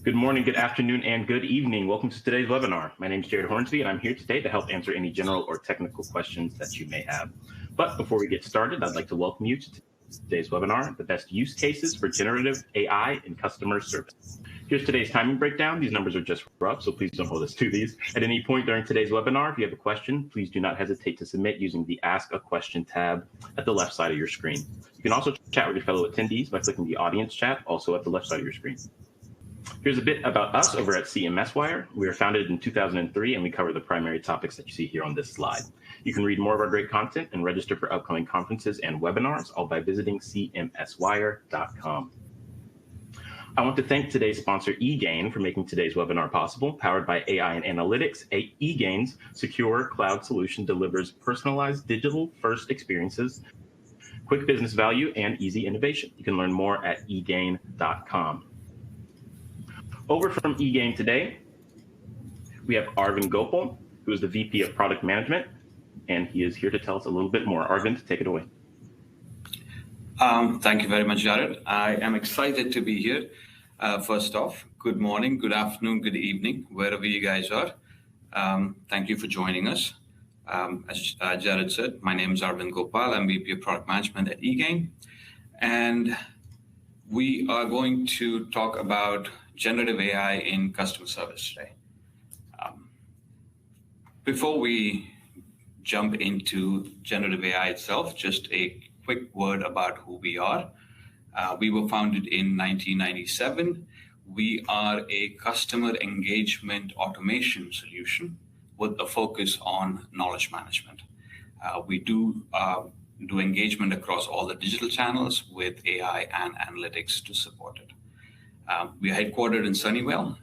Good morning, good afternoon, and good evening. Welcome to today's webinar. My name is Jared Hornsby, and I'm here today to help answer any general or technical questions that you may have. But before we get started, I'd like to welcome you to today's webinar, the best use cases for generative AI in customer service. Here's today's timing breakdown. These numbers are just rough, so please don't hold us to these. At any point during today's webinar, if you have a question, please do not hesitate to submit using the Ask a Question tab at the left side of your screen. You can also chat with your fellow attendees by clicking the audience chat, also at the left side of your screen. Here's a bit about us over at CMS Wire. We were founded in 2003, and we cover the primary topics that you see here on this slide. You can read more of our great content and register for upcoming conferences and webinars, all by visiting cmswire.com. I want to thank today's sponsor, eGain, for making today's webinar possible. Powered by AI and analytics, eGain's secure cloud solution delivers personalized digital-first experiences, quick business value, and easy innovation. You can learn more at egain.com. Over from eGain today, we have Arvind Gopal, who is the VP of Product Management, and he is here to tell us a little bit more. Arvind, take it away. Thank you very much, Jared. I am excited to be here. First off, good morning, good afternoon, good evening, wherever you guys are. Thank you for joining us. As Jared said, my name is Arvind Gopal. I'm VP of Product Management at eGain. And we are going to talk about generative AI in customer service today. Before we jump into generative AI itself, just a quick word about who we are. We were founded in 1997. We are a customer engagement automation solution with a focus on knowledge management. We do engagement across all the digital channels with AI and analytics to support it. We are headquartered in Sunnyvale,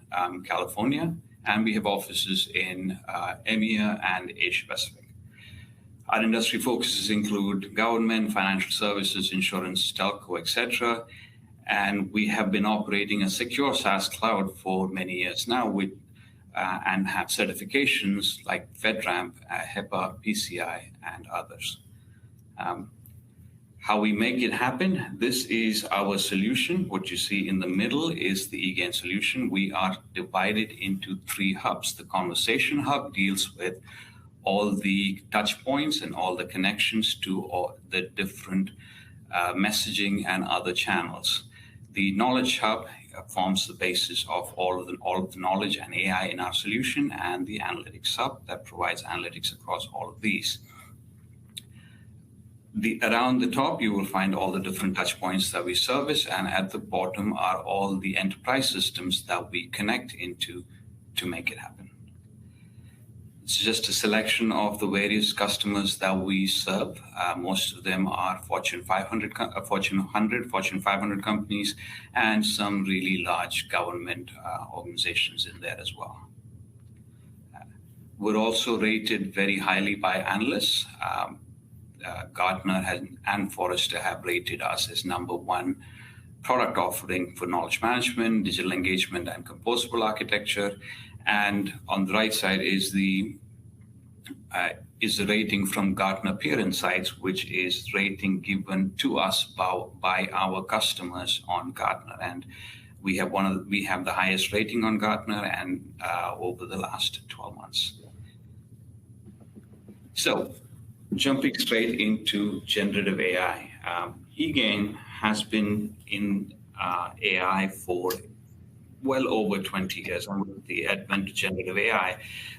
California, and we have offices in EMEA and Asia Pacific. Our industry focuses include government, financial services, insurance, telco, etc. And we have been operating a secure SaaS cloud for many years now and have certifications like FedRAMP, HIPAA, PCI, and others. How we make it happen, this is our solution. What you see in the middle is the eGain solution. We are divided into 3 hubs. The conversation hub deals with all the touch points and all the connections to all the different messaging and other channels. The knowledge hub forms the basis of all of the knowledge and AI in our solution, and the analytics hub that provides analytics across all of these. Around the top, you will find all the different touch points that we service, and at the bottom are all the enterprise systems that we connect into to make it happen. It's just a selection of the various customers that we serve. Most of them are Fortune 500, Fortune 100, Fortune 500 companies, and some really large government organizations in there as well. We're also rated very highly by analysts. Gartner and Forrester have rated us as #1 product offering for knowledge management, digital engagement, and composable architecture. And on the right side is the rating from Gartner Peer Insights, which is rating given to us by our customers on Gartner. And we have the highest rating on Gartner and over the last 12 months. So, jumping straight into generative AI. eGain has been in AI for well over 20 years. And with the advent of generative AI,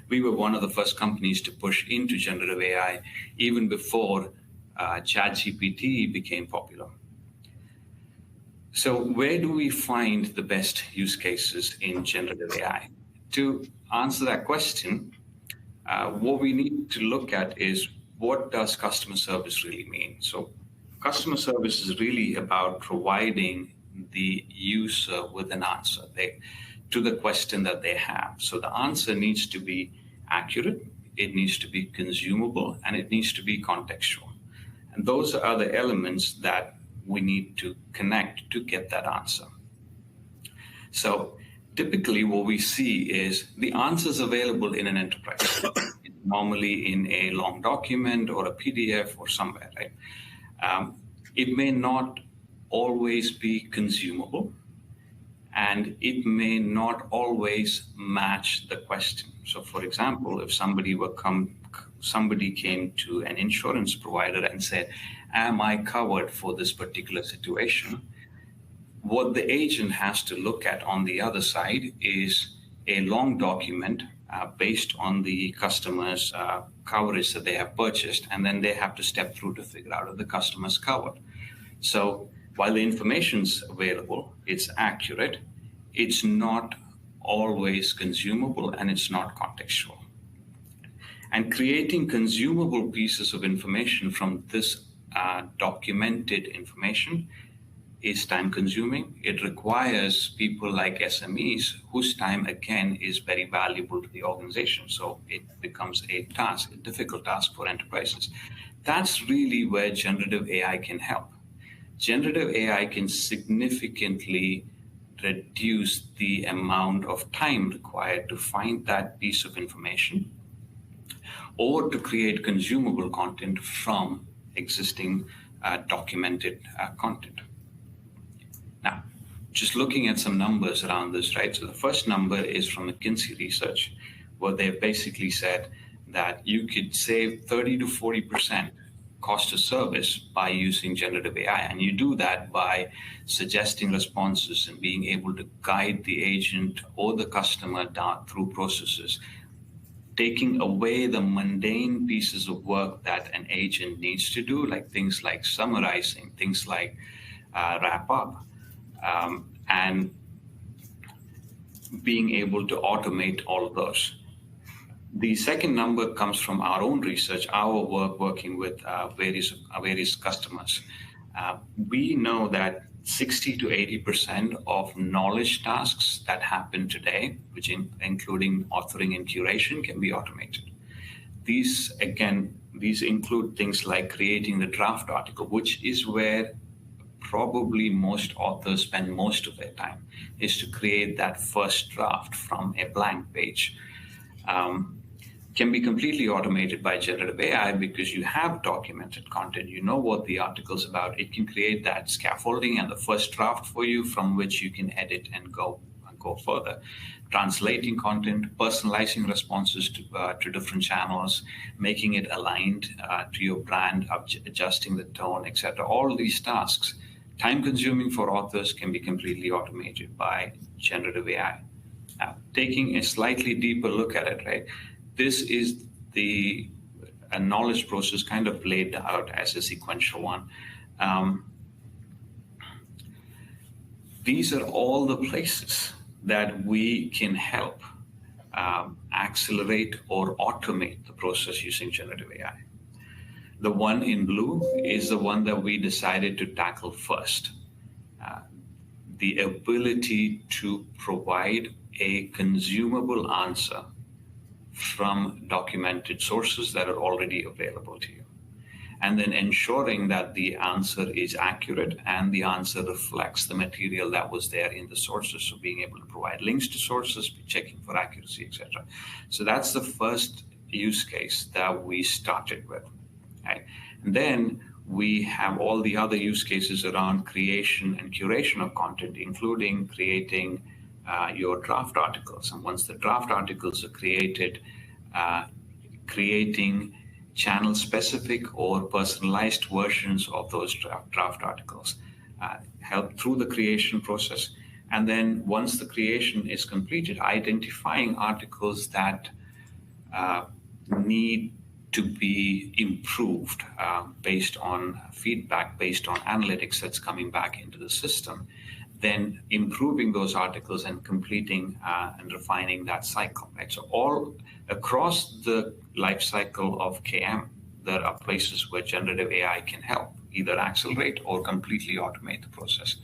we were one of the first companies to push into generative AI even before ChatGPT became popular. So where do we find the best use cases in generative AI? To answer that question, what we need to look at is, what does customer service really mean? So customer service is really about providing the user with an answer to the question that they have. So the answer needs to be accurate, it needs to be consumable, and it needs to be contextual. And those are the elements that we need to connect to get that answer. So typically what we see is the answers available in an enterprise. Normally in a long document or a PDF or somewhere, right? It may not always be consumable, and it may not always match the question. So, for example, if somebody came to an insurance provider and said, "Am I covered for this particular situation?" What the agent has to look at on the other side is a long document based on the customer's coverage that they have purchased, and then they have to step through to figure out if the customer's covered. So while the information's available, it's accurate, it's not always consumable, and it's not contextual. And creating consumable pieces of information from this documented information is time consuming. It requires people like SMEs whose time, again, is very valuable to the organization. So it becomes a task, a difficult task for enterprises. That's really where generative AI can help. Generative AI can significantly reduce the amount of time required to find that piece of information or to create consumable content from existing documented content. Now, just looking at some numbers around this, right? So the first number is from McKinsey research, where they've basically said that you could save 30 to 40% cost of service by using generative AI. And you do that by suggesting responses and being able to guide the agent or the customer down through processes, taking away the mundane pieces of work that an agent needs to do, like things like summarizing, things like wrap up, and being able to automate all of those. The second number comes from our own research, our work working with various customers. We know that 60 to 80% of knowledge tasks that happen today, which including authoring and curation, can be automated. These include things like creating the draft article, which is where probably most authors spend most of their time, is to create that first draft from a blank page. Can be completely automated by generative AI because you have documented content. You know what the article's about. It can create that scaffolding and the first draft for you from which you can edit and go further. Translating content, personalizing responses to different channels, making it aligned to your brand, adjusting the tone, etc. All these tasks, time consuming for authors, can be completely automated by generative AI. Now, taking a slightly deeper look at it, right? This is a knowledge process kind of laid out as a sequential one. These are all the places that we can help accelerate or automate the process using generative AI. The one in blue is the one that we decided to tackle first. The ability to provide a consumable answer from documented sources that are already available to you. And then ensuring that the answer is accurate and the answer reflects the material that was there in the sources. So being able to provide links to sources, checking for accuracy, etc. So that's the first use case that we started with. Okay? And then we have all the other use cases around creation and curation of content, including creating your draft articles. And once the draft articles are created, creating channel-specific or personalized versions of those draft articles, help through the creation process. And then once the creation is completed, identifying articles that need to be improved based on feedback, based on analytics that's coming back into the system, then improving those articles and completing and refining that cycle, right? So all across the life cycle of KM, there are places where generative AI can help either accelerate or completely automate the process.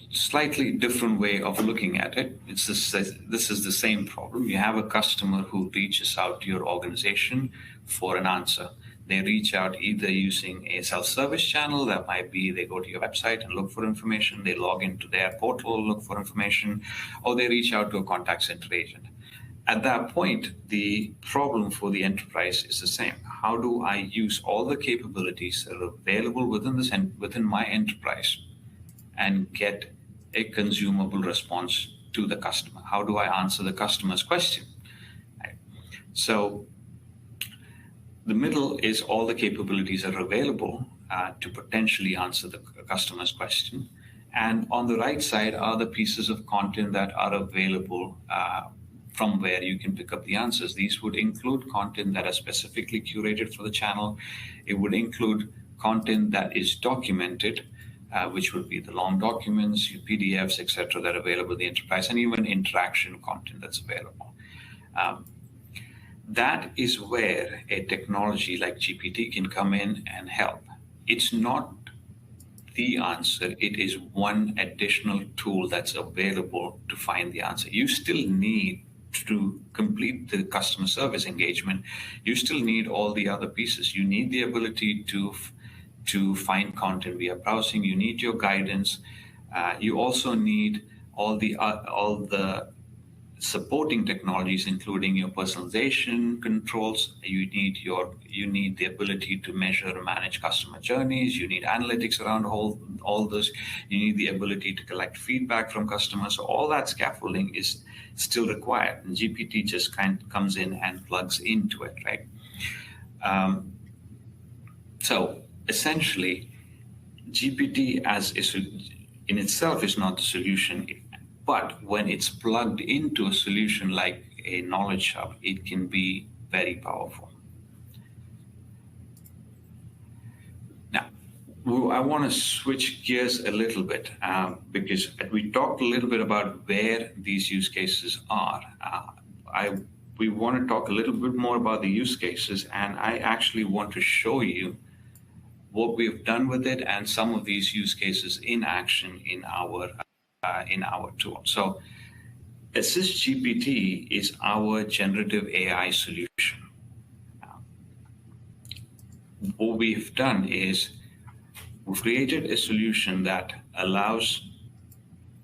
Slightly different way of looking at it. This is the same problem. You have a customer who reaches out to your organization for an answer. They reach out either using a self-service channel, that might be they go to your website and look for information, they log into their portal, look for information, or they reach out to a contact center agent. At that point, the problem for the enterprise is the same. How do I use all the capabilities that are available within my enterprise and get a consumable response to the customer. How do I answer the customer's question? Right? So the middle is all the capabilities that are available to potentially answer the customer's question. And on the right side are the pieces of content that are available from where you can pick up the answers. These would include content that are specifically curated for the channel. It would include content that is documented, which would be the long documents, your PDFs, etc., that are available in the enterprise, and even interaction content that's available. That is where a technology like GPT can come in and help. It's not the answer, it is one additional tool that's available to find the answer. You still need to complete the customer service engagement. You still need all the other pieces. You need the ability to find content via browsing. You need your guidance. You also need all the supporting technologies, including your personalization controls. You need the ability to measure and manage customer journeys. You need analytics around all this. You need the ability to collect feedback from customers. So all that scaffolding is still required, and GPT just kind of comes in and plugs into it, right? So essentially, GPT in itself is not the solution. But when it's plugged into a solution like a knowledge hub, it can be very powerful. Now, I want to switch gears a little bit because we talked a little bit about where these use cases are. We want to talk a little bit more about the use cases, and I actually want to show you what we've done with it and some of these use cases in action in our tool. So Assist GPT is our generative AI solution. What we've done is we've created a solution that allows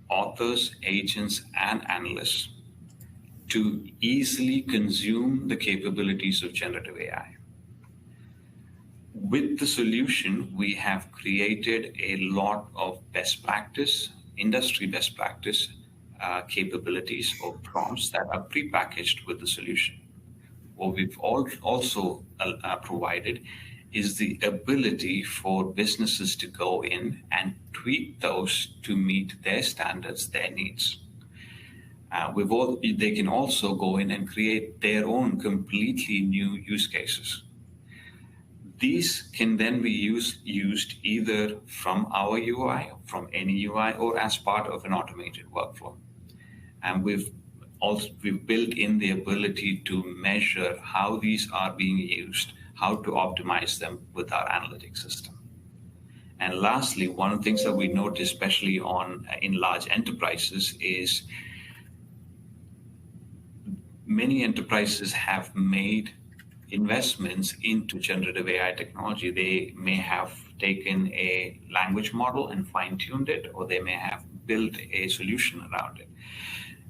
authors, agents, and analysts to easily consume the capabilities of generative AI. With the solution, we have created a lot of best practice, industry best practice capabilities or prompts that are prepackaged with the solution. What we've also provided is the ability for businesses to go in and tweak those to meet their standards, their needs. They can also go in and create their own completely new use cases. These can then be used either from our UI, from any UI, or as part of an automated workflow. And we've built in the ability to measure how these are being used, how to optimize them with our analytics system. And lastly, one of the things that we notice, especially in large enterprises, is many enterprises have made investments into generative AI technology. They may have taken a language model and fine-tuned it, or they may have built a solution around it.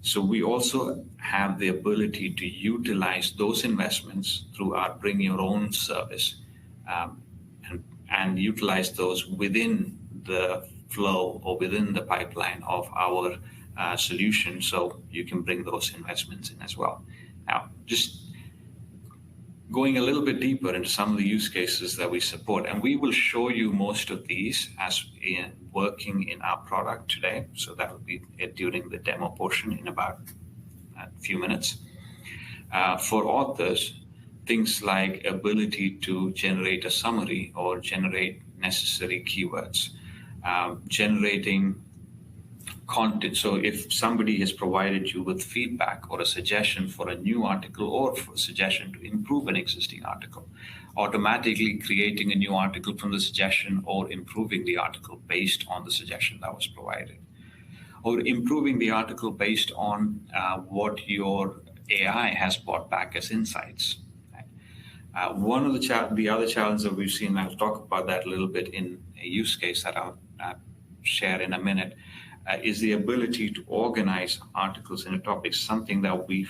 So we also have the ability to utilize those investments through our Bring Your Own service and utilize those within the flow or within the pipeline of our solution, so you can bring those investments in as well. Now, just going a little bit deeper into some of the use cases that we support, and we will show you most of these as working in our product today. So that will be during the demo portion in about a few minutes. For authors, things like ability to generate a summary or generate necessary keywords, generating content. So if somebody has provided you with feedback or a suggestion for a new article or for a suggestion to improve an existing article, automatically creating a new article from the suggestion or improving the article based on the suggestion that was provided, or improving the article based on what your AI has brought back as insights. One of the other challenges that we've seen, and I'll talk about that a little bit in a use case that I'll share in a minute, is the ability to organize articles in a topic, something that we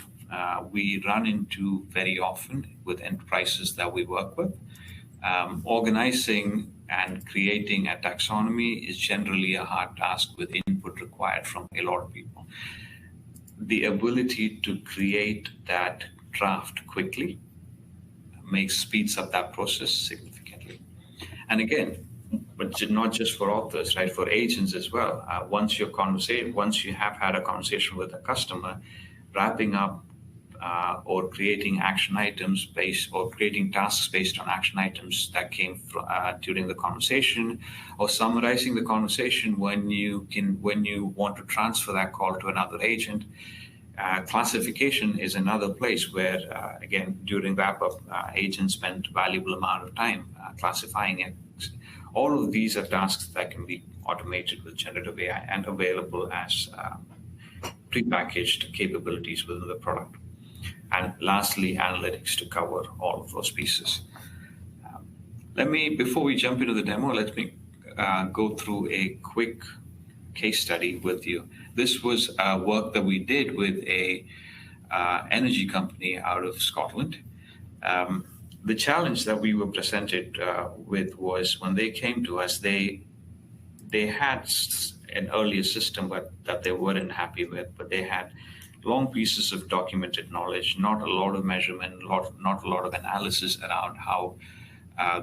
run into very often with enterprises that we work with. Organizing and creating a taxonomy is generally a hard task with input required from a lot of people. The ability to create that draft quickly speeds up that process significantly. And again, but not just for authors, right? For agents as well. Once you have had a conversation with a customer, wrapping up or creating action items or creating tasks based on action items that came during the conversation, or summarizing the conversation when you want to transfer that call to another agent. Classification is another place where, again, during wrap-up, agents spend valuable amount of time classifying it. All of these are tasks that can be automated with generative AI and available as prepackaged capabilities within the product. And lastly, analytics to cover all of those pieces. Before we jump into the demo, let me go through a quick case study with you. This was work that we did with a energy company out of Scotland. The challenge that we were presented with was when they came to us, they had an earlier system that they weren't happy with, but they had long pieces of documented knowledge, not a lot of measurement, not a lot of analysis around how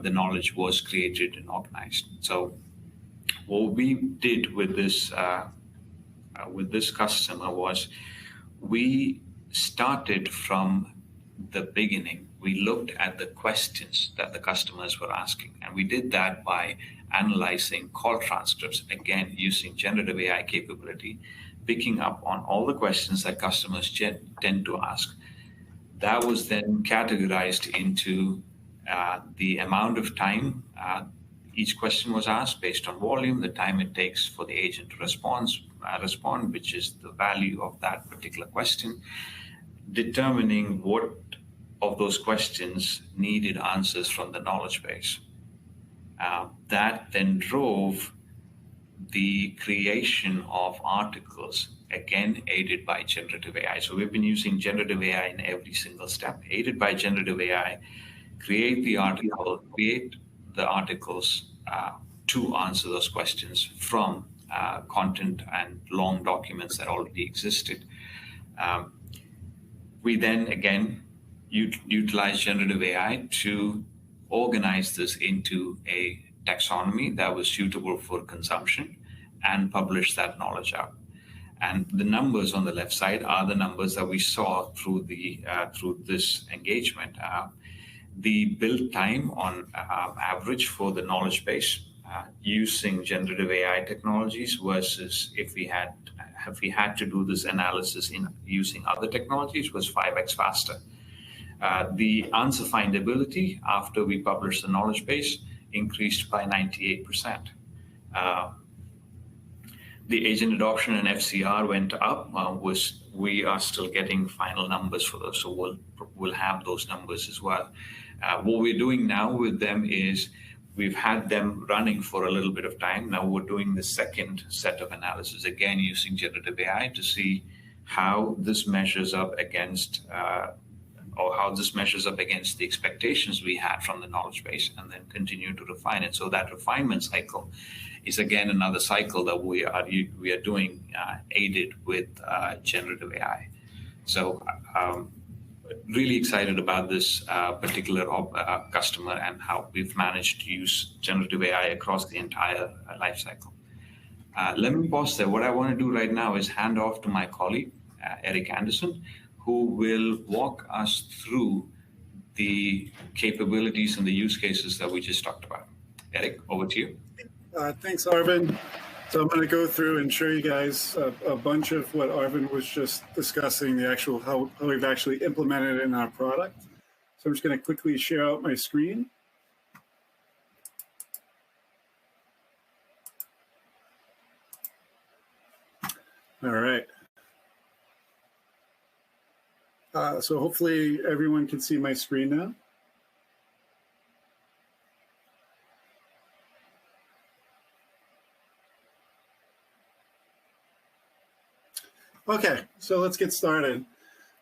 the knowledge was created and organized. So what we did with this customer was we started from the beginning. We looked at the questions that the customers were asking, and we did that by analyzing call transcripts, again, using generative AI capability, picking up on all the questions that customers tend to ask. That was then categorized into the amount of time each question was asked based on volume, the time it takes for the agent to respond, which is the value of that particular question, determining what of those questions needed answers from the knowledge base. That then drove the creation of articles, again, aided by generative AI. So we've been using generative AI in every single step, aided by generative AI, create the articles to answer those questions from content and long documents that already existed. We then, again, utilize generative AI to organize this into a taxonomy that was suitable for consumption and publish that knowledge out. And the numbers on the left side are the numbers that we saw through this engagement. The build time on average for the knowledge base using generative AI technologies versus if we had to do this analysis using other technologies was 5x faster. The answer findability after we published the knowledge base increased by 98%. The agent adoption and FCR went up. We are still getting final numbers for those, so we'll have those numbers as well. What we're doing now with them is we've had them running for a little bit of time. Now we're doing the second set of analysis, again using generative AI to see how this measures up against the expectations we had from the knowledge base, and then continue to refine it. So that refinement cycle is again another cycle that we are doing aided with generative AI. So really excited about this particular customer and how we've managed to use generative AI across the entire life cycle. Let me pause there. What I want to do right now is hand off to my colleague, Eric Anderson, who will walk us through the capabilities and the use cases that we just talked about. Eric, over to you. Thanks, Arvind. So I'm going to go through and show you guys a bunch of what Arvind was just discussing, the actual how we've actually implemented it in our product. So I'm just going to quickly share out my screen. All right. So hopefully everyone can see my screen now. Okay, so let's get started.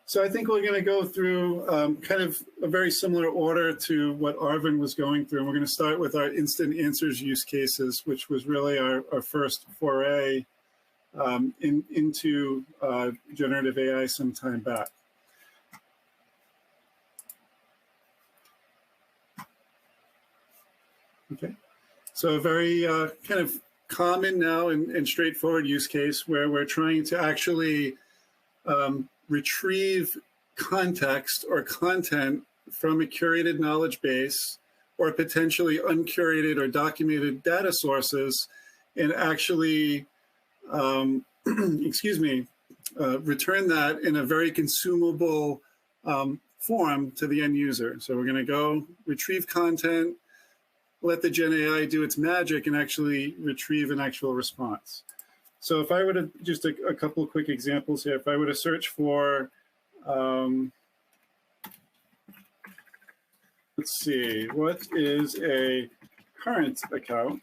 So I think we're going to go through kind of a very similar order to what Arvin was going through. And we're going to start with our instant answers use cases, which was really our first foray into generative AI some time back. Okay, so a very kind of common now and straightforward use case where we're trying to actually retrieve context or content from a curated knowledge base or potentially uncurated or documented data sources and actually, excuse me, return that in a very consumable form to the end user. So we're going to go retrieve content, let the Gen AI do its magic and actually retrieve an actual response. So if I were to, just a couple of quick examples here, if I were to search for, let's see, what is a current account?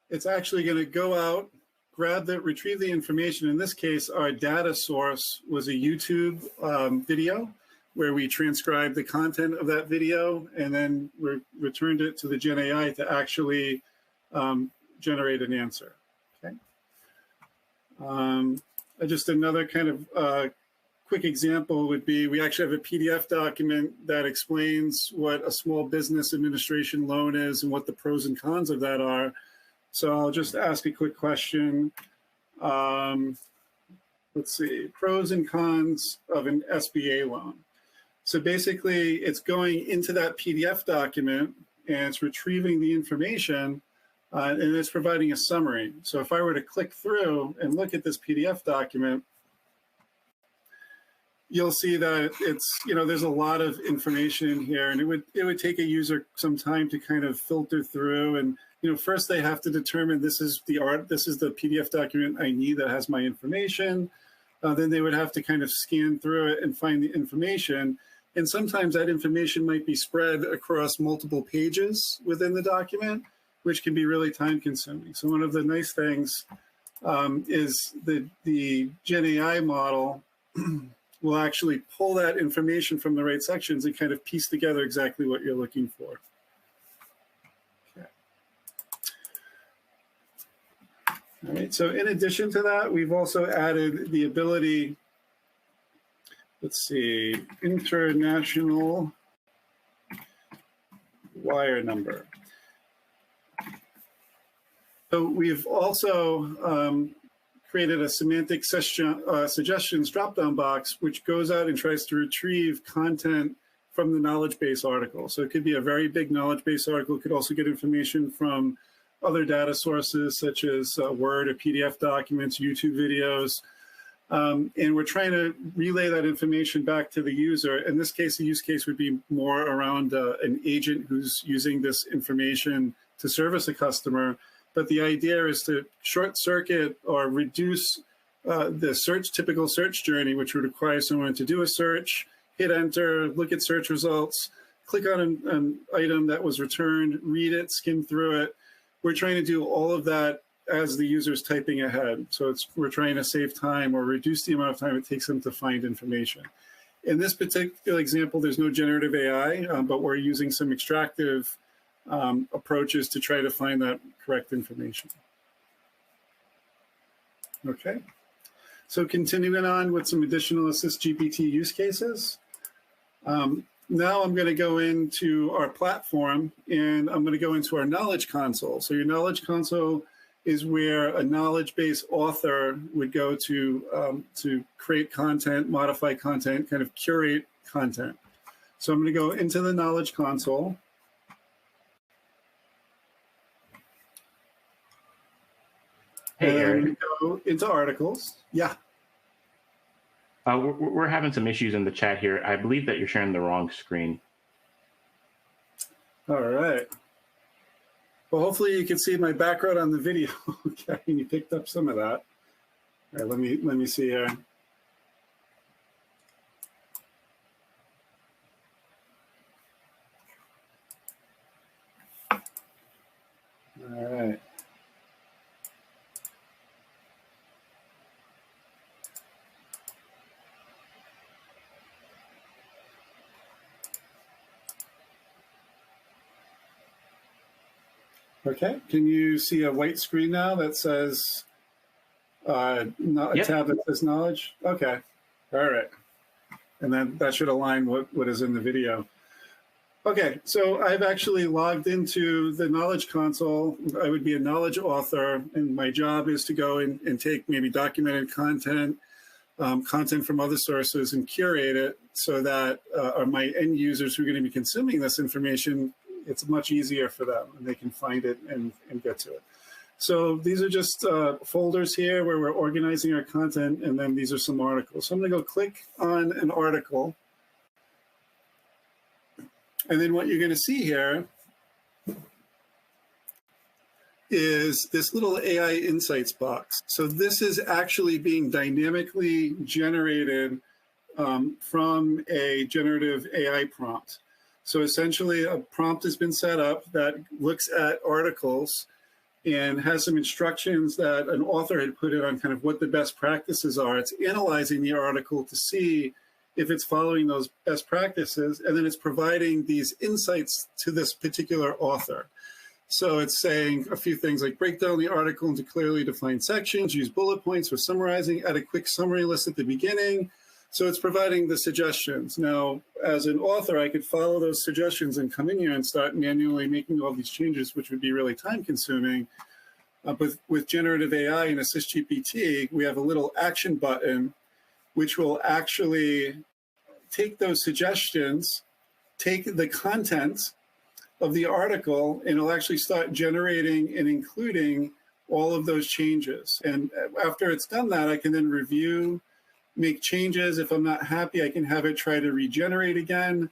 It's actually going to go out, retrieve the information. In this case, our data source was a YouTube video where we transcribed the content of that video and then returned it to the Gen AI to actually generate an answer. Okay. Just another kind of quick example would be, we actually have a PDF document that explains what a small business administration loan is and what the pros and cons of that are. So I'll just ask a quick question. Let's see, pros and cons of an SBA loan. So basically, it's going into that PDF document and it's retrieving the information and it's providing a summary. So if I were to click through and look at this PDF document, you'll see that it's, there's a lot of information in here, and it would take a user some time to kind of filter through. And first they have to determine this is the PDF document I need that has my information. Then they would have to kind of scan through it and find the information. And sometimes that information might be spread across multiple pages within the document, which can be really time consuming. So one of the nice things is the Gen AI model will actually pull that information from the right sections and kind of piece together exactly what you're looking for. Okay. All right, so in addition to that, we've also added the ability, let's see, international wire number. So we've also created a semantic suggestions drop-down box, which goes out and tries to retrieve content from the knowledge base article. So it could be a very big knowledge base article. It could also get information from other data sources, such as Word or PDF documents, YouTube videos. And we're trying to relay that information back to the user. In this case, the use case would be more around an agent who's using this information to service a customer. But the idea is to short circuit or reduce the typical search journey, which would require someone to do a search, hit enter, look at search results, click on an item that was returned, read it, skim through it. We're trying to do all of that as the user is typing ahead. So we're trying to save time or reduce the amount of time it takes them to find information. In this particular example, there's no generative AI, but we're using some extractive approaches to try to find that correct information. Okay, so continuing on with some additional Assist GPT use cases. Now I'm going to go into our platform and I'm going to go into our Knowledge Console. So your Knowledge Console is where a knowledge base author would go to create content, modify content, kind of curate content. So I'm going to go into the Knowledge Console. Hey, Eric. Go into articles. Yeah. We're having some issues in the chat here. I believe that you're sharing the wrong screen. All right. Well, hopefully you can see my background on the video. Okay, you picked up some of that. All right, let me see here. All right. Okay, can you see a white screen now that says, not a tab that says knowledge? Okay, all right. And then that should align what is in the video. Okay, so I've actually logged into the Knowledge Console. I would be a knowledge author, and my job is to go in and take maybe documented content, content from other sources, and curate it so that my end users who are going to be consuming this information, it's much easier for them, and they can find it and get to it. So these are just folders here where we're organizing our content, and then these are some articles. So I'm going to go click on an article. And then what you're going to see here is this little AI Insights box. So this is actually being dynamically generated from a generative AI prompt. So essentially a prompt has been set up that looks at articles and has some instructions that an author had put in on kind of what the best practices are. It's analyzing the article to see if it's following those best practices, and then it's providing these insights to this particular author. So it's saying a few things like break down the article into clearly defined sections, use bullet points for summarizing, add a quick summary list at the beginning. So it's providing the suggestions. Now, as an author, I could follow those suggestions and come in here and start manually making all these changes, which would be really time consuming. But with generative AI and AssistGPT, we have a little action button which will actually take those suggestions, take the content of the article, and it'll actually start generating and including all of those changes. And after it's done that, I can then review, make changes. If I'm not happy, I can have it try to regenerate again.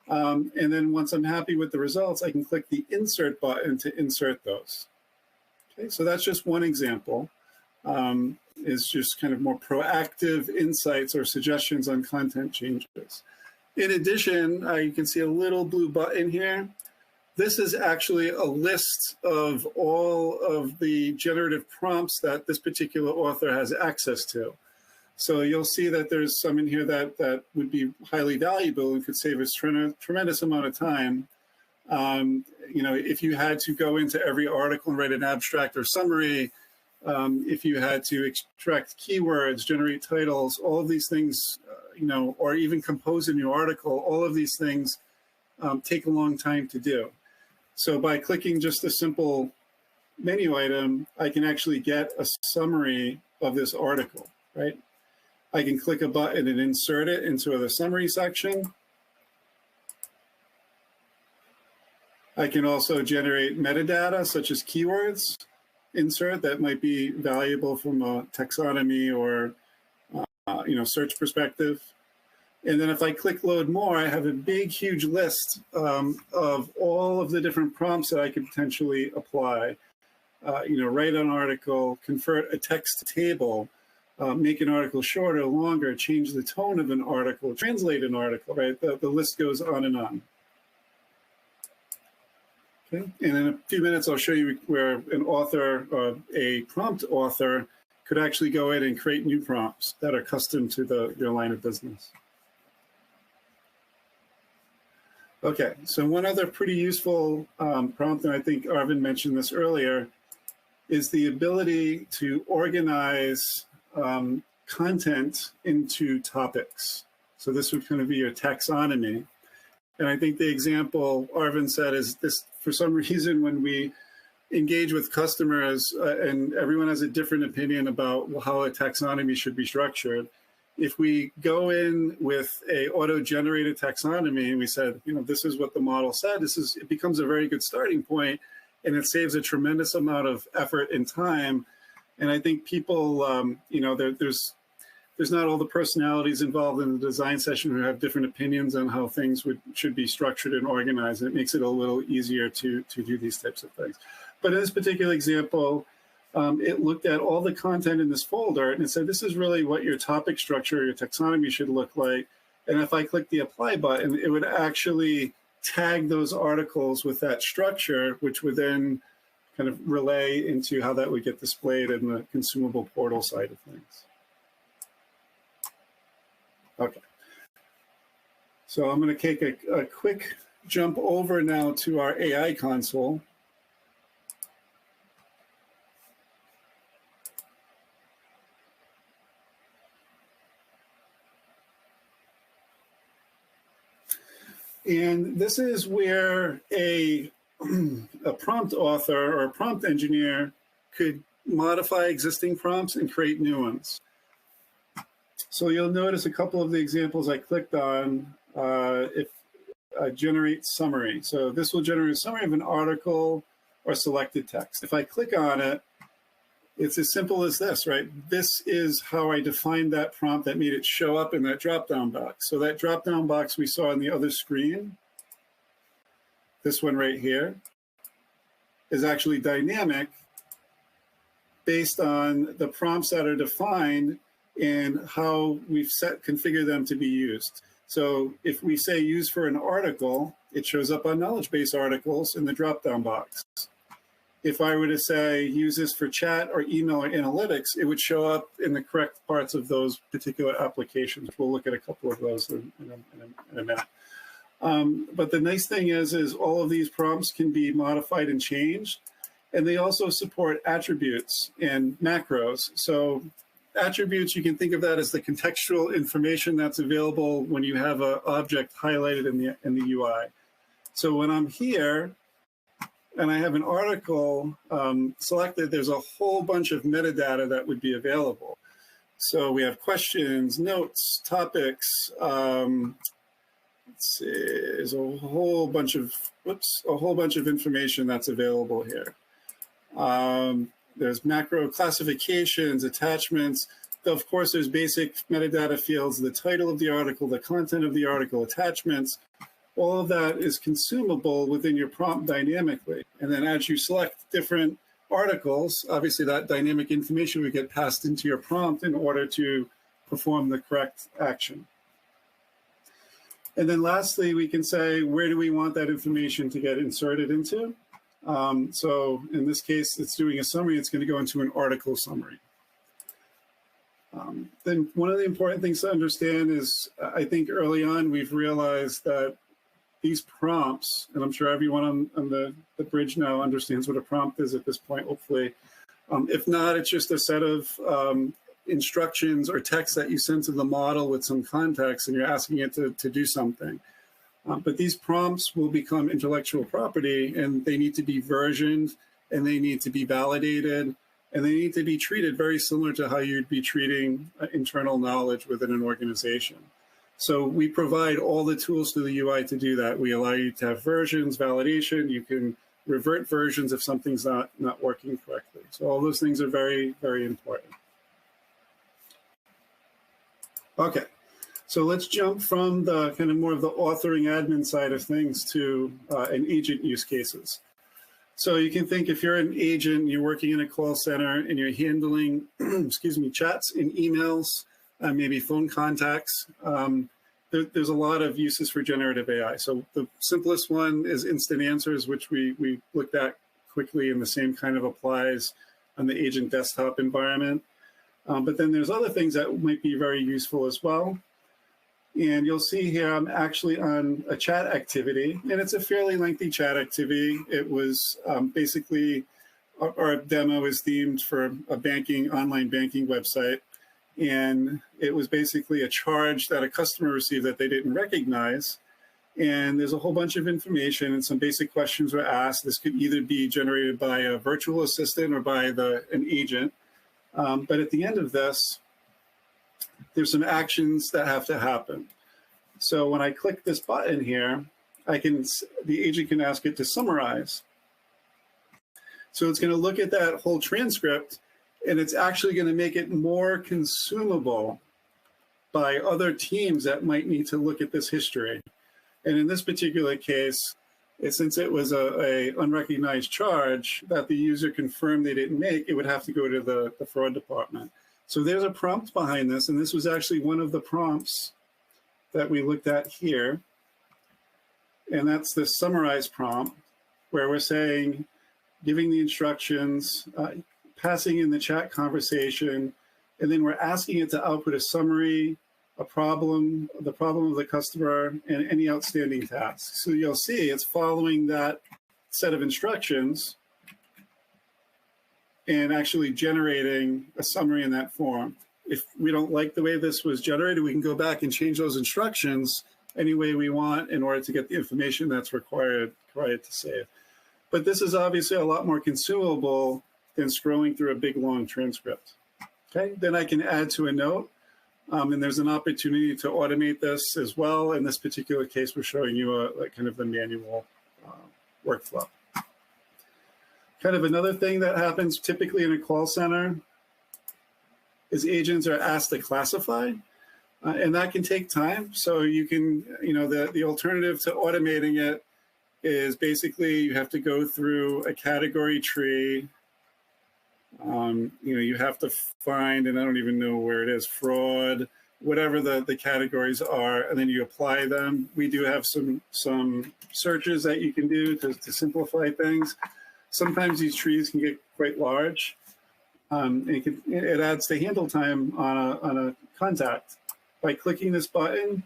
And then once I'm happy with the results, I can click the insert button to insert those. Okay, so that's just one example. Is just kind of more proactive insights or suggestions on content changes. In addition, you can see a little blue button here. This is actually a list of all of the generative prompts that this particular author has access to. So you'll see that there's some in here that would be highly valuable and could save us tremendous amount of time. You know, if you had to go into every article and write an abstract or summary, if you had to extract keywords, generate titles, all of these things, you know, or even compose a new article, all of these things take a long time to do. So by clicking just a simple menu item, I can actually get a summary of this article, right? I can click a button and insert it into the summary section. I can also generate metadata such as keywords insert that might be valuable from a taxonomy or you know, search perspective. And then if I click load more, I have a big, huge list of all of the different prompts that I could potentially apply. You know, write an article, convert a text table, make an article shorter, longer, change the tone of an article, translate an article, right? The list goes on and on. Okay. And in a few minutes, I'll show you where an author, a prompt author, could actually go in and create new prompts that are custom to your line of business. Okay, so one other pretty useful prompt, and I think Arvind mentioned this earlier, is the ability to organize content into topics. So this would kind of be your taxonomy. And I think the example Arvind said is this, for some reason, when we engage with customers and everyone has a different opinion about how a taxonomy should be structured, if we go in with a auto-generated taxonomy and we said, you know, this is what the model said, it becomes a very good starting point, and it saves a tremendous amount of effort and time. And I think people, you know, there's not all the personalities involved in the design session who have different opinions on how things should be structured and organized. And it makes it a little easier to do these types of things. But in this particular example, it looked at all the content in this folder and it said, this is really what your topic structure, your taxonomy should look like. And if I click the apply button, it would actually tag those articles with that structure, which would then kind of relay into how that would get displayed in the consumable portal side of things. Okay. So I'm going to take a quick jump over now to our AI console. And this is where a prompt author or a prompt engineer could modify existing prompts and create new ones. So you'll notice a couple of the examples I clicked on. If generate summary. So this will generate a summary of an article or selected text. If I click on it, it's as simple as this, right? This is how I defined that prompt that made it show up in that drop-down box. So that drop-down box we saw on the other screen, this one right here, is actually dynamic based on the prompts that are defined and how we've configured them to be used. So if we say use for an article, it shows up on knowledge base articles in the drop-down box. If I were to say use this for chat or email or analytics, it would show up in the correct parts of those particular applications. We'll look at a couple of those in a minute. But the nice thing is all of these prompts can be modified and changed. And they also support attributes and macros. So attributes, you can think of that as the contextual information that's available when you have an object highlighted in the UI. So when I'm here and I have an article selected, there's a whole bunch of metadata that would be available. So we have questions, notes, topics. Let's see, there's a whole bunch of information that's available here. There's macro classifications, attachments. Of course, there's basic metadata fields, the title of the article, the content of the article, attachments. All of that is consumable within your prompt dynamically. And then as you select different articles, obviously that dynamic information would get passed into your prompt in order to perform the correct action. And then lastly, we can say, where do we want that information to get inserted into? So in this case, it's doing a summary. It's going to go into an article summary. Then one of the important things to understand is, I think early on, we've realized that these prompts, and I'm sure everyone on the bridge now understands what a prompt is at this point, hopefully. If not, it's just a set of instructions or text that you send to the model with some context, and you're asking it to do something. But these prompts will become intellectual property, and they need to be versioned, and they need to be validated, and they need to be treated very similar to how you'd be treating internal knowledge within an organization. So we provide all the tools to the UI to do that. We allow you to have versions, validation. You can revert versions if something's not working correctly. So all those things are very, very important. Okay. So let's jump from the kind of more of the authoring admin side of things to an agent use cases. So you can think if you're an agent, you're working in a call center and you're handling, excuse me, chats and emails, maybe phone contacts. There's a lot of uses for generative AI. So the simplest one is instant answers, which we looked at quickly, and the same kind of applies on the agent desktop environment. But then there's other things that might be very useful as well. And you'll see here, I'm actually on a chat activity, and it's a fairly lengthy chat activity. It was basically, our demo is themed for a online banking website. And it was basically a charge that a customer received that they didn't recognize. And there's a whole bunch of information, and some basic questions were asked. This could either be generated by a virtual assistant or by an agent. But at the end of this, there's some actions that have to happen. So when I click this button here, the agent can ask it to summarize. So it's going to look at that whole transcript, and it's actually going to make it more consumable by other teams that might need to look at this history. And in this particular case, since it was a unrecognized charge that the user confirmed they didn't make, it would have to go to the fraud department. So there's a prompt behind this, and this was actually one of the prompts that we looked at here. And that's the summarize prompt, where we're saying, giving the instructions, passing in the chat conversation, and then we're asking it to output a summary, the problem of the customer, and any outstanding tasks. So you'll see it's following that set of instructions and actually generating a summary in that form. If we don't like the way this was generated, we can go back and change those instructions any way we want in order to get the information that's required to save. But this is obviously a lot more consumable than scrolling through a big, long transcript. Okay, then I can add to a note, and there's an opportunity to automate this as well. In this particular case, we're showing you kind of the manual workflow. Kind of another thing that happens typically in a call center is agents are asked to classify, and that can take time. So you can, the alternative to automating it is basically you have to go through a category tree. You have to find, and I don't even know where it is, fraud, whatever the categories are, and then you apply them. We do have some searches that you can do to simplify things. Sometimes these trees can get quite large. It adds to handle time on a contact. By clicking this button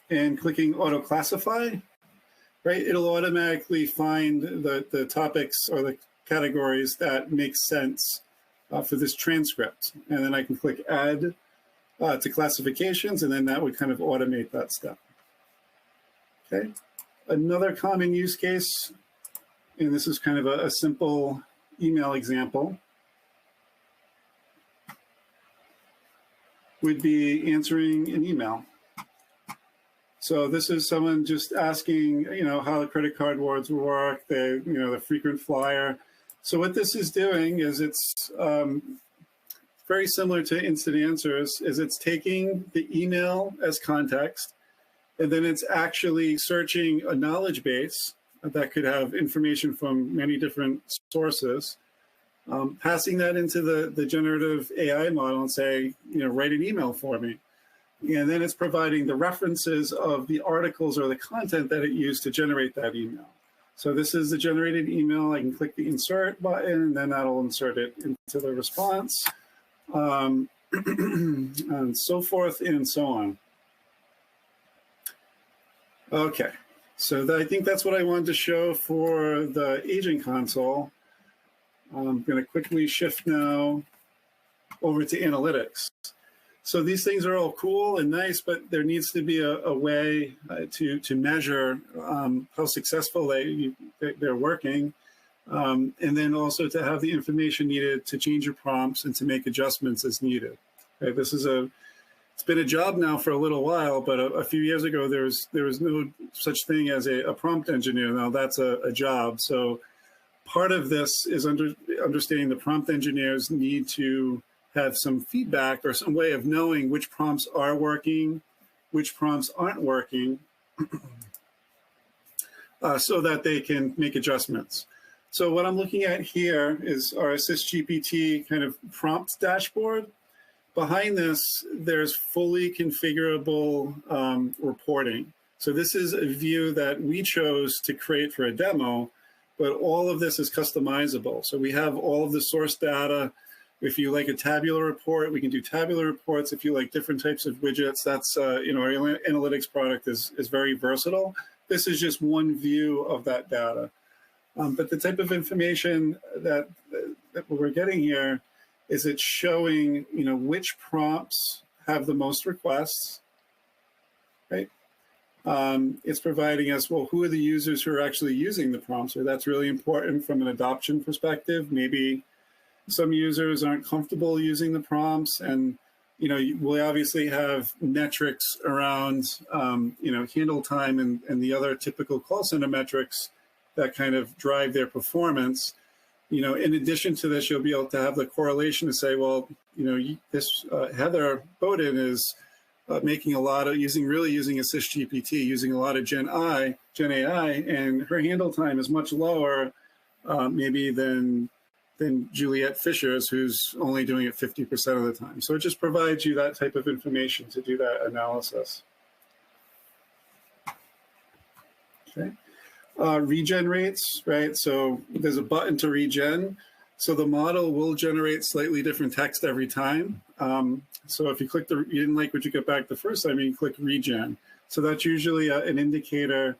and clicking auto classify, right, it'll automatically find the topics or the categories that make sense for this transcript. And then I can click add to classifications, and then that would kind of automate that step. Okay. Another common use case, and this is kind of a simple email example, would be answering an email. So this is someone just asking, how the credit card rewards work, the frequent flyer. So what this is doing is it's very similar to instant answers, is it's taking the email as context, and then it's actually searching a knowledge base that could have information from many different sources, passing that into the generative AI model and say, write an email for me. And then it's providing the references of the articles or the content that it used to generate that email. So this is the generated email. I can click the insert button, and then that'll insert it into the response, and so forth and so on. Okay, so I think that's what I wanted to show for the agent console. I'm going to quickly shift now over to analytics. So these things are all cool and nice, but there needs to be a way to measure how successful they're working, and then also to have the information needed to change your prompts and to make adjustments as needed. Okay, it's been a job now for a little while, but a few years ago there was no such thing as a prompt engineer. Now that's a job. So part of this is understanding the prompt engineers need to have some feedback or some way of knowing which prompts are working, which prompts aren't working, so that they can make adjustments. So what I'm looking at here is our AssistGPT kind of prompt dashboard. Behind this, there's fully configurable reporting. So this is a view that we chose to create for a demo, but all of this is customizable. So we have all of the source data. If you like a tabular report, we can do tabular reports. If you like different types of widgets, that's, our analytics product is very versatile. This is just one view of that data. But the type of information that we're getting here is it's showing, which prompts have the most requests, right? It's providing us, well, who are the users who are actually using the prompts? So that's really important from an adoption perspective. Maybe some users aren't comfortable using the prompts, and we obviously have metrics around handle time and the other typical call center metrics that kind of drive their performance. In addition to this, you'll be able to have the correlation to say, well, this Heather Bowden is making a lot of using AssistGPT, using a lot of Gen AI, and her handle time is much lower, maybe than Juliet Fisher's, who's only doing it 50% of the time. So it just provides you that type of information to do that analysis. Okay. Regen rates, right? So there's a button to regen. So the model will generate slightly different text every time. So if you click you didn't like what you got back the first time, you can click regen. So that's usually an indicator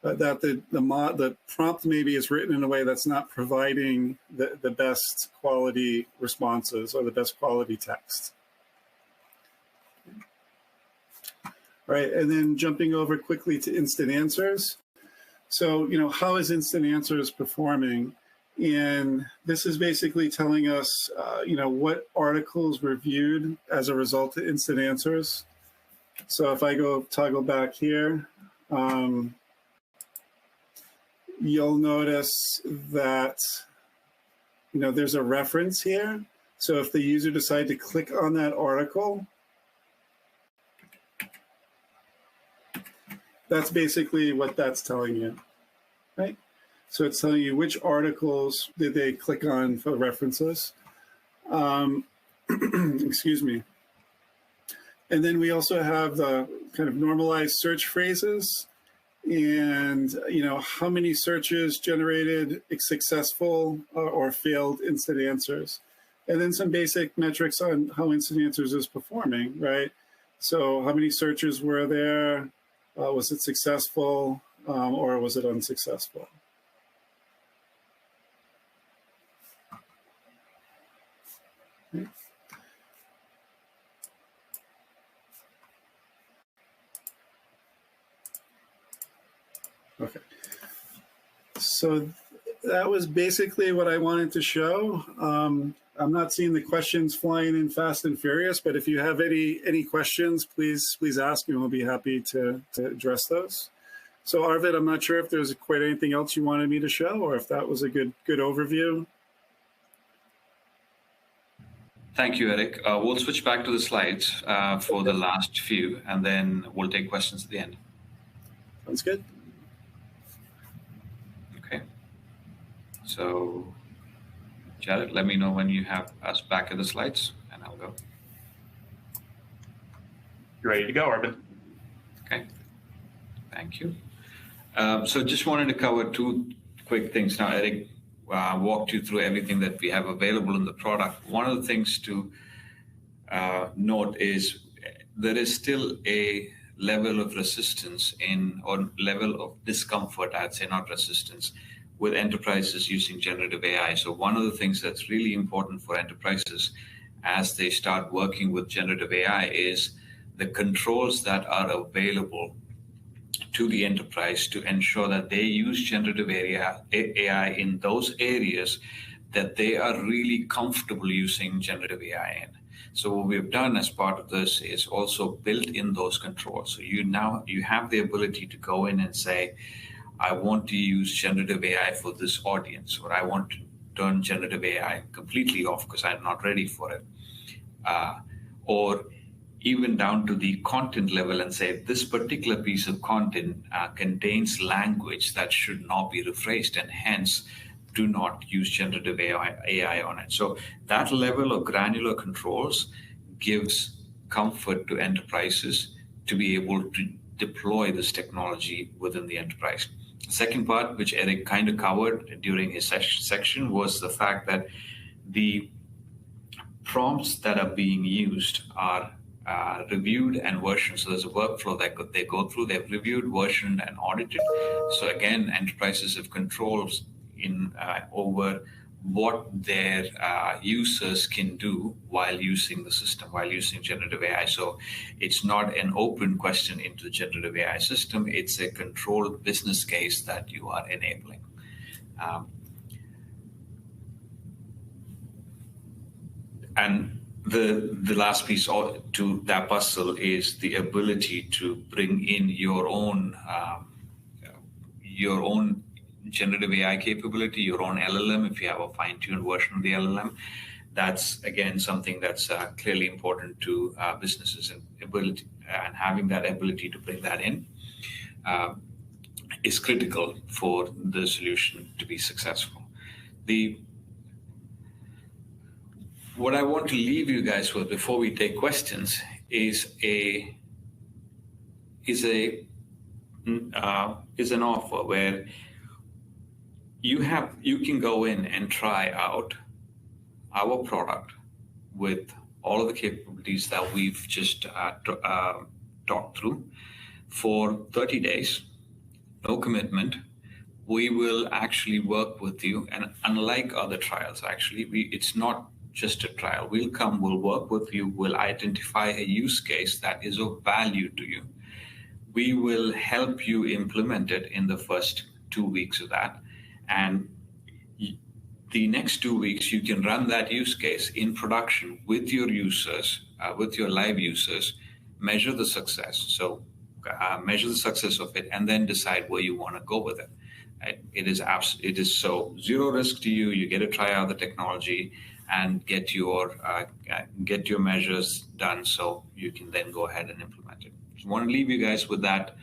that the prompt maybe is written in a way that's not providing the best quality responses or the best quality text. right? And then jumping over quickly to instant answers. So, how is instant answers performing? And this is basically telling us, what articles were viewed as a result of instant answers. So if I go toggle back here, you'll notice that, there's a reference here. So if the user decided to click on that article, that's basically what that's telling you, right? So it's telling you which articles did they click on for references. Excuse me. And then we also have the kind of normalized search phrases and, how many searches generated successful or failed instant answers. And then some basic metrics on how instant answers is performing, right? So how many searches were there? Was it successful or was it unsuccessful? Okay. So that was basically what I wanted to show. I'm not seeing the questions flying in fast and furious, but if you have any questions, please ask, and we'll be happy to address those. So Arvid, I'm not sure if there's quite anything else you wanted me to show, or if that was a good overview. Thank you, Eric. We'll switch back to the slides for the last few, and then we'll take questions at the end. Sounds good. Okay. So, Jared, let me know when you have us back at the slides, and I'll go. You're ready to go, Arvin. Okay. Thank you. So just wanted to cover two quick things. Now, Eric walked you through everything that we have available in the product. One of the things to note is there is still a level of resistance or level of discomfort, I'd say, not resistance, with enterprises using generative AI. So one of the things that's really important for enterprises as they start working with generative AI is the controls that are available to the enterprise to ensure that they use generative AI in those areas that they are really comfortable using generative AI in. So what we've done as part of this is also built in those controls. So you have the ability to go in and say, I want to use generative AI for this audience, or I want to turn generative AI completely off because I'm not ready for it. Or even down to the content level and say, this particular piece of content contains language that should not be rephrased, and hence do not use generative AI on it. So that level of granular controls gives comfort to enterprises to be able to deploy this technology within the enterprise. The second part, which Eric kind of covered during his section, was the fact that the prompts that are being used are reviewed and versioned. So there's a workflow that they go through. They've reviewed, versioned, and audited. So again, enterprises have controls over what their users can do while using the system, while using generative AI. So it's not an open question into the generative AI system. It's a controlled business case that you are enabling. And the last piece to that puzzle is the ability to bring in your own generative AI capability, your own LLM, if you have a fine-tuned version of the LLM. That's, again, something that's clearly important to businesses, and having that ability to bring that in is critical for the solution to be successful. What I want to leave you guys with before we take questions is an offer where you can go in and try out our product with all of the capabilities that we've just talked through for 30 days, no commitment. We will actually work with you, and unlike other trials, actually, it's not just a trial. We'll work with you, we'll identify a use case that is of value to you, we will help you implement it in the first 2 weeks of that. And the next 2 weeks, you can run that use case in production with your users, with your live users, measure the success. So measure the success of it, and then decide where you want to go with it. Right? It is so zero risk to you. You get to try out the technology and get your measures done, so you can then go ahead and implement it. So I want to leave you guys with that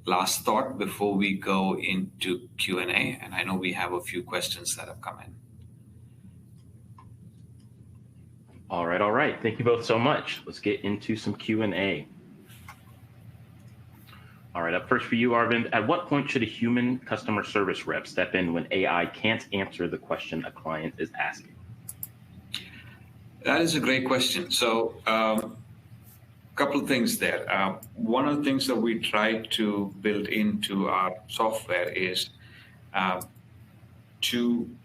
last thought before we go into Q&A, and I know we have a few questions that have come in. All right. Thank you both so much. Let's get into some Q&A. All right, up first for you, Arvind. At what point should a human customer service rep step in when AI can't answer the question a client is asking? That is a great question. So couple of things there. One of the things that we try to build into our software is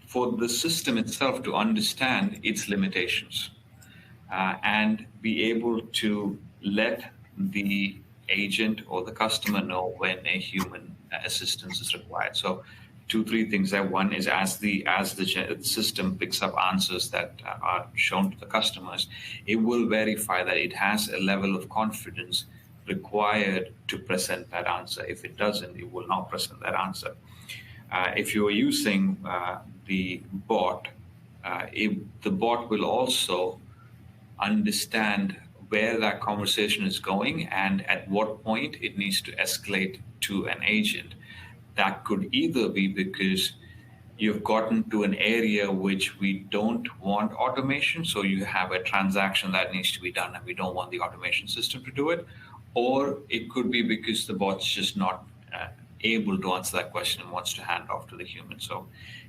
for the system itself to understand its limitations and be able to let the agent or the customer know when a human assistance is required. So 2-3 things there. One is as the system picks up answers that are shown to the customers, it will verify that it has a level of confidence required to present that answer. If it doesn't, it will not present that answer. If you are using the bot, the bot will also understand where that conversation is going and at what point it needs to escalate to an agent. That could either be because you've gotten to an area which we don't want automation, so you have a transaction that needs to be done and we don't want the automation system to do it, or it could be because the bot's just not able to answer that question and wants to hand off to the human. So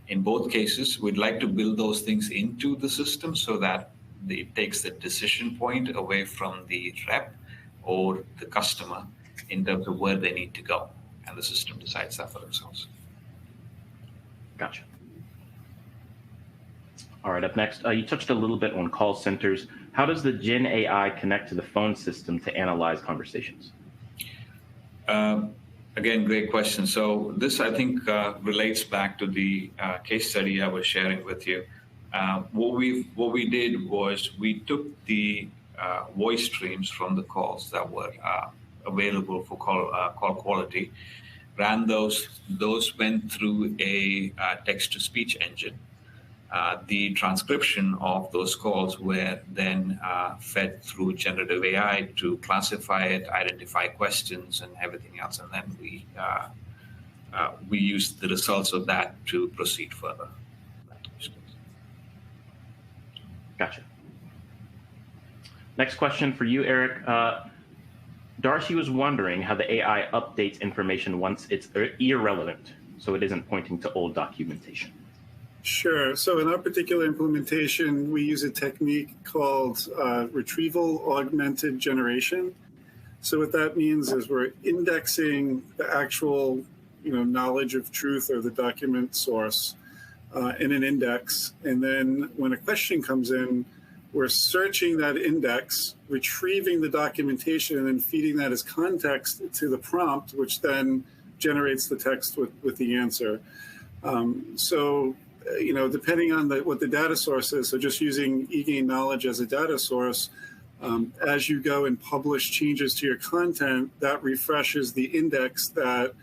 in both cases, we'd like to build those things into the system so that it takes the decision point away from the rep or the customer in terms of where they need to go, and the system decides that for themselves. Gotcha. All right, up next, you touched a little bit on call centers. How does the Gen AI connect to the phone system to analyze conversations? Again, great question. So this, I think, relates back to the case study I was sharing with you. What we did was we took the voice streams from the calls that were available for call quality, ran those went through a text-to-speech engine. The transcription of those calls were then fed through generative AI to classify it, identify questions, and everything else, and then we used the results of that to proceed further. Gotcha. Next question for you, Eric. Darcy was wondering how the AI updates information once it's irrelevant, so it isn't pointing to old documentation. Sure. So in our particular implementation, we use a technique called retrieval augmented generation. So what that means is we're indexing the actual knowledge of truth or the document source in an index. And then when a question comes in, we're searching that index, retrieving the documentation, and then feeding that as context to the prompt, which then generates the text with the answer. So, depending on what the data source is, so just using eGain Knowledge as a data source, as you go and publish changes to your content, that refreshes the index that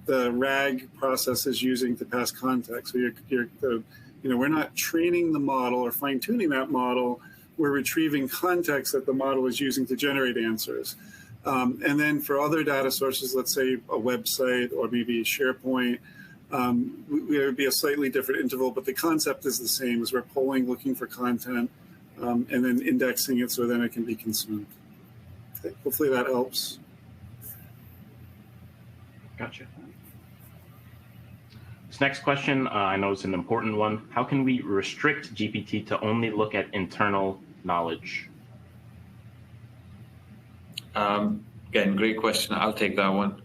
the RAG process is using to pass context. So we're not training the model or fine-tuning that model. We're retrieving context that the model is using to generate answers. And then for other data sources, let's say a website or maybe SharePoint, there would be a slightly different interval, but the concept is the same as we're polling, looking for content, and then indexing it so then it can be consumed. Okay, hopefully that helps. Gotcha. This next question, I know it's an important one. How can we restrict GPT to only look at internal knowledge? Again, great question. I'll take that one.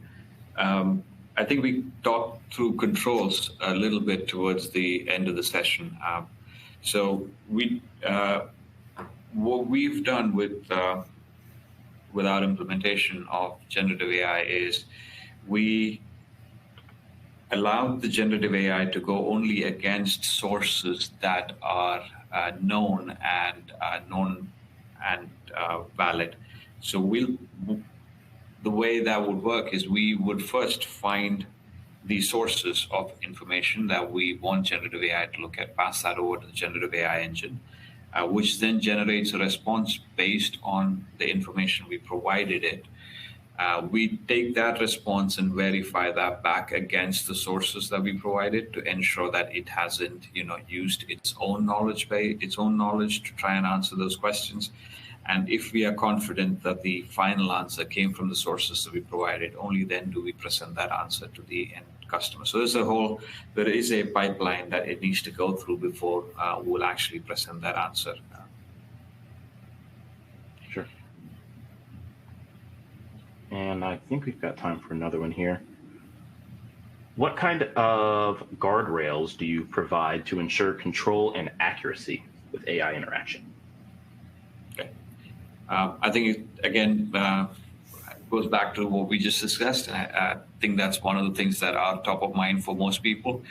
I think we talked through controls a little bit towards the end of the session. So what we've done with without implementation of generative AI is we allowed the generative AI to go only against sources that are known and valid. So the way that would work is we would first find the sources of information that we want generative AI to look at, pass that over to the generative AI engine, which then generates a response based on the information we provided it. We take that response and verify that back against the sources that we provided to ensure that it hasn't, used its own knowledge to try and answer those questions. And if we are confident that the final answer came from the sources that we provided, only then do we present that answer to the end customer. So there is a pipeline that it needs to go through before we'll actually present that answer. Sure. And I think we've got time for another one here. What kind of guardrails do you provide to ensure control and accuracy with AI interaction? Okay. I think, again, goes back to what we just discussed. I think that's one of the things that are top of mind for most people.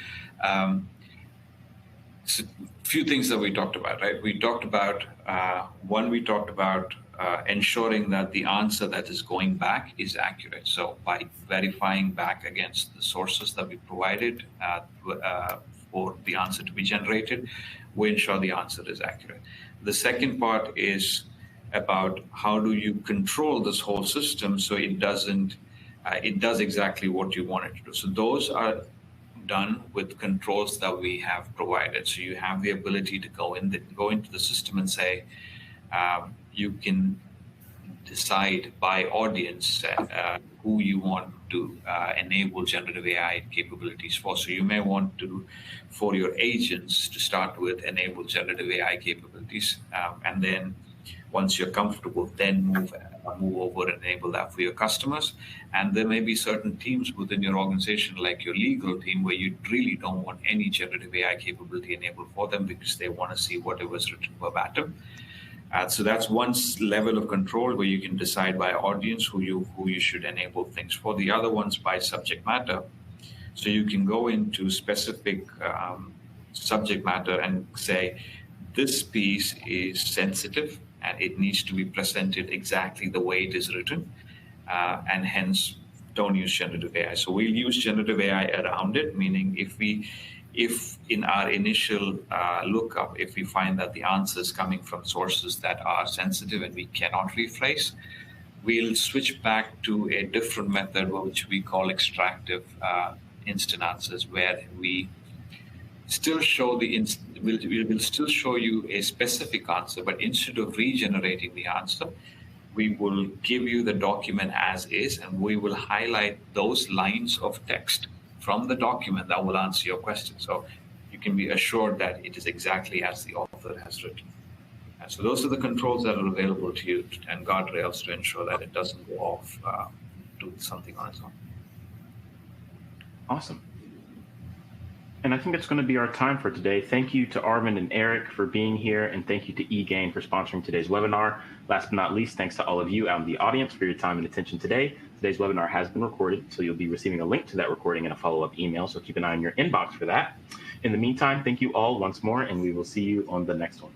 So a few things that we talked about, right? We talked about, ensuring that the answer that is going back is accurate. So by verifying back against the sources that we provided for the answer to be generated, we ensure the answer is accurate. The second part is about how do you control this whole system so it does exactly what you want it to do. So those are done with controls that we have provided. So you have the ability to go into the system and say, you can decide by audience who you want to enable generative AI capabilities for. So you may want to, for your agents, to start with enable generative AI capabilities, and then once you're comfortable, then move over and enable that for your customers. And there may be certain teams within your organization, like your legal team, where you really don't want any generative AI capability enabled for them because they want to see whatever is written verbatim. So that's one level of control where you can decide by audience who you should enable things for. The other one's by subject matter. So you can go into specific subject matter and say, this piece is sensitive and it needs to be presented exactly the way it is written, and hence don't use generative AI. So we'll use generative AI around it, meaning if in our initial lookup, if we find that the answer is coming from sources that are sensitive and we cannot rephrase, we'll switch back to a different method, which we call extractive instant answers, where we still show we'll still show you a specific answer, but instead of regenerating the answer, we will give you the document as is, and we will highlight those lines of text from the document that will answer your question. So you can be assured that it is exactly as the author has written. And so those are the controls that are available to you and guardrails to ensure that it doesn't go off to something on its own. Awesome. And I think that's going to be our time for today. Thank you to Arvind and Eric for being here, and thank you to eGain for sponsoring today's webinar. Last but not least, thanks to all of you out in the audience for your time and attention today. Today's webinar has been recorded, so you'll be receiving a link to that recording in a follow-up email, so keep an eye on your inbox for that. In the meantime, thank you all once more, and we will see you on the next one.